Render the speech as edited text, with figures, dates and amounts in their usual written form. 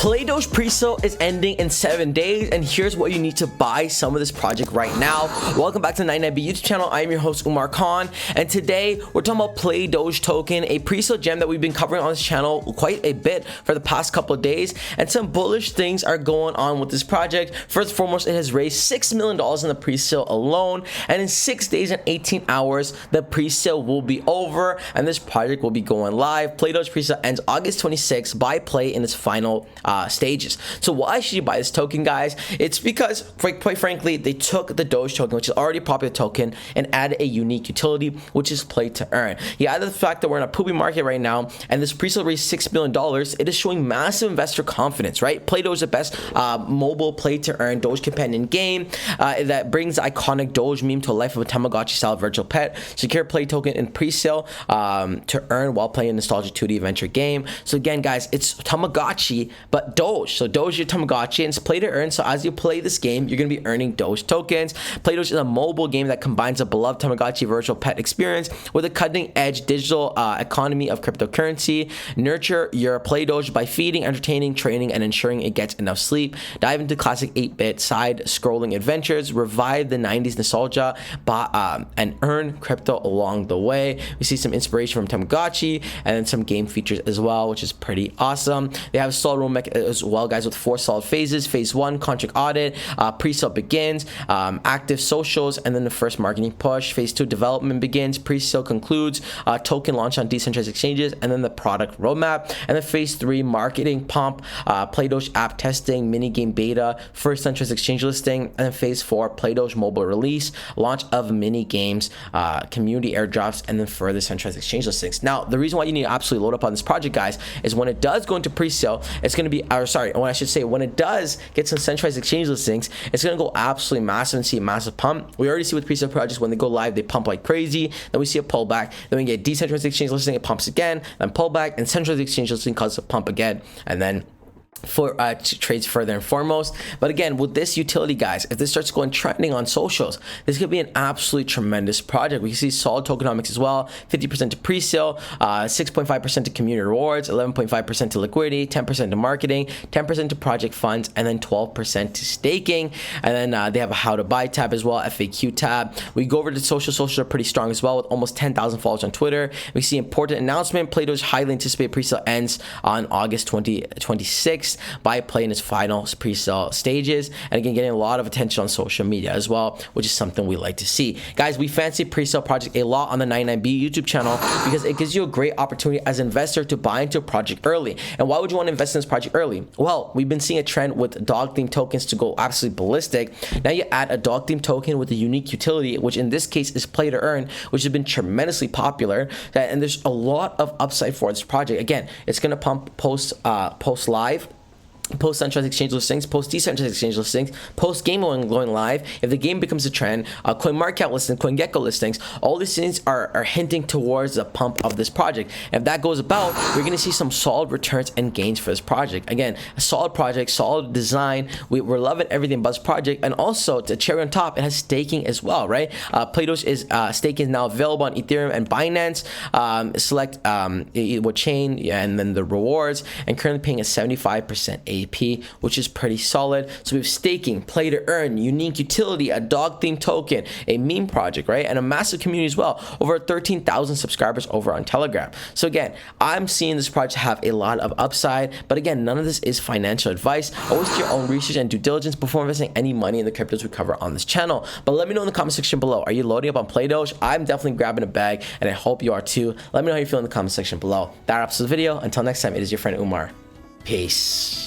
Playdoge pre-sale is ending in 7 days, and here's what you need to buy some of this project right now. Welcome back to the 99B YouTube channel. I am your host Umar Khan, and today we're talking about Playdoge token, a pre-sale gem that we've been covering on this channel quite a bit for the past couple of days, and some bullish things are going on with this project. First and foremost, it has raised $6 million in the pre-sale alone, and in 6 days and 18 hours, the pre-sale will be over, and this project will be going live. Playdoge pre-sale ends August 26th by play in its final stages. So why should you buy this token, guys? It's because, quite frankly, they took the Doge token, which is already a popular token, and added a unique utility, which is play to earn. You add the fact that we're in a poopy market right now, and this pre-sale raised $6 million, it is showing massive investor confidence, right? Playdoge is the best mobile play to earn Doge companion game that brings the iconic Doge meme to life of a Tamagotchi style virtual pet. Secure play token in pre-sale to earn while playing a nostalgic 2D adventure game. So again, guys, it's Tamagotchi, but Doge. So Doge is your Tamagotchi, and it's play to earn. So as you play this game, you're going to be earning Doge tokens. Playdoge is a mobile game that combines a beloved Tamagotchi virtual pet experience with a cutting-edge digital economy of cryptocurrency. Nurture your Playdoge by feeding, entertaining, training, and ensuring it gets enough sleep. Dive into classic 8-bit side-scrolling adventures. Revive the 90s nostalgia and earn crypto along the way. We see some inspiration from Tamagotchi and then some game features as well, which is pretty awesome. They have a solid room as well, guys, with 4 solid phases. Phase 1, contract audit, pre-sale begins, active socials, and then the first marketing push. Phase 2, development begins, pre-sale concludes, token launch on decentralized exchanges, and then the product roadmap. And then phase 3, marketing pump, Playdoge app testing, mini game beta, first centralized exchange listing, and then phase 4, Playdoge mobile release, launch of mini games, community airdrops, and then further centralized exchange listings. Now, the reason why you need to absolutely load up on this project, guys, is when it does go into pre-sale, it's going to be, or sorry, when I should say, when it does get some centralized exchange listings, it's going to go absolutely massive and see a massive pump. We already see with pre-sale projects, when they go live, they pump like crazy. Then we see a pullback. Then we get decentralized exchange listing, it pumps again, then pullback, and centralized exchange listing causes a pump again, and then for trades further and foremost. But again, with this utility, guys, if this starts going trending on socials, this could be an absolutely tremendous project. We can see solid tokenomics as well, 50% to pre-sale, 6.5% to community rewards, 11.5% to liquidity, 10% to marketing, 10% to project funds, and then 12% to staking. And then they have a how to buy tab as well, FAQ tab. We go over to socials are pretty strong as well, with almost 10,000 followers on Twitter. We see important announcement, Playdoge highly anticipated pre-sale ends on August 26th by play in its final pre-sale stages, and again, getting a lot of attention on social media as well, which is something we like to see. Guys, we fancy pre-sale project a lot on the 99B YouTube channel because it gives you a great opportunity as an investor to buy into a project early. And why would you want to invest in this project early? Well, we've been seeing a trend with dog themed tokens to go absolutely ballistic. Now you add a dog themed token with a unique utility, which in this case is play to earn, which has been tremendously popular, and there's a lot of upside for this project. Again, it's going to pump post live, post centralized exchange listings, post decentralized exchange listings, post game going live. If the game becomes a trend, coin market cap listings, coin gecko listings, all these things are hinting towards the pump of this project. If that goes about, you're going to see some solid returns and gains for this project. Again, a solid project, solid design. We're loving everything about this project, and also the cherry on top, it has staking as well, right? Playdoge is staking is now available on Ethereum and Binance. Select what chain, and then the rewards, and currently paying a 75% AP, which is pretty solid. So we have staking, play to earn, unique utility, a dog themed token, a meme project, right? And a massive community as well. Over 13,000 subscribers over on Telegram. So again, I'm seeing this project have a lot of upside, but again, none of this is financial advice. Always do your own research and due diligence before investing any money in the cryptos we cover on this channel. But let me know in the comment section below. Are you loading up on Playdoge? I'm definitely grabbing a bag, and I hope you are too. Let me know how you feel in the comment section below. That wraps up the video. Until next time, it is your friend Umar. Peace.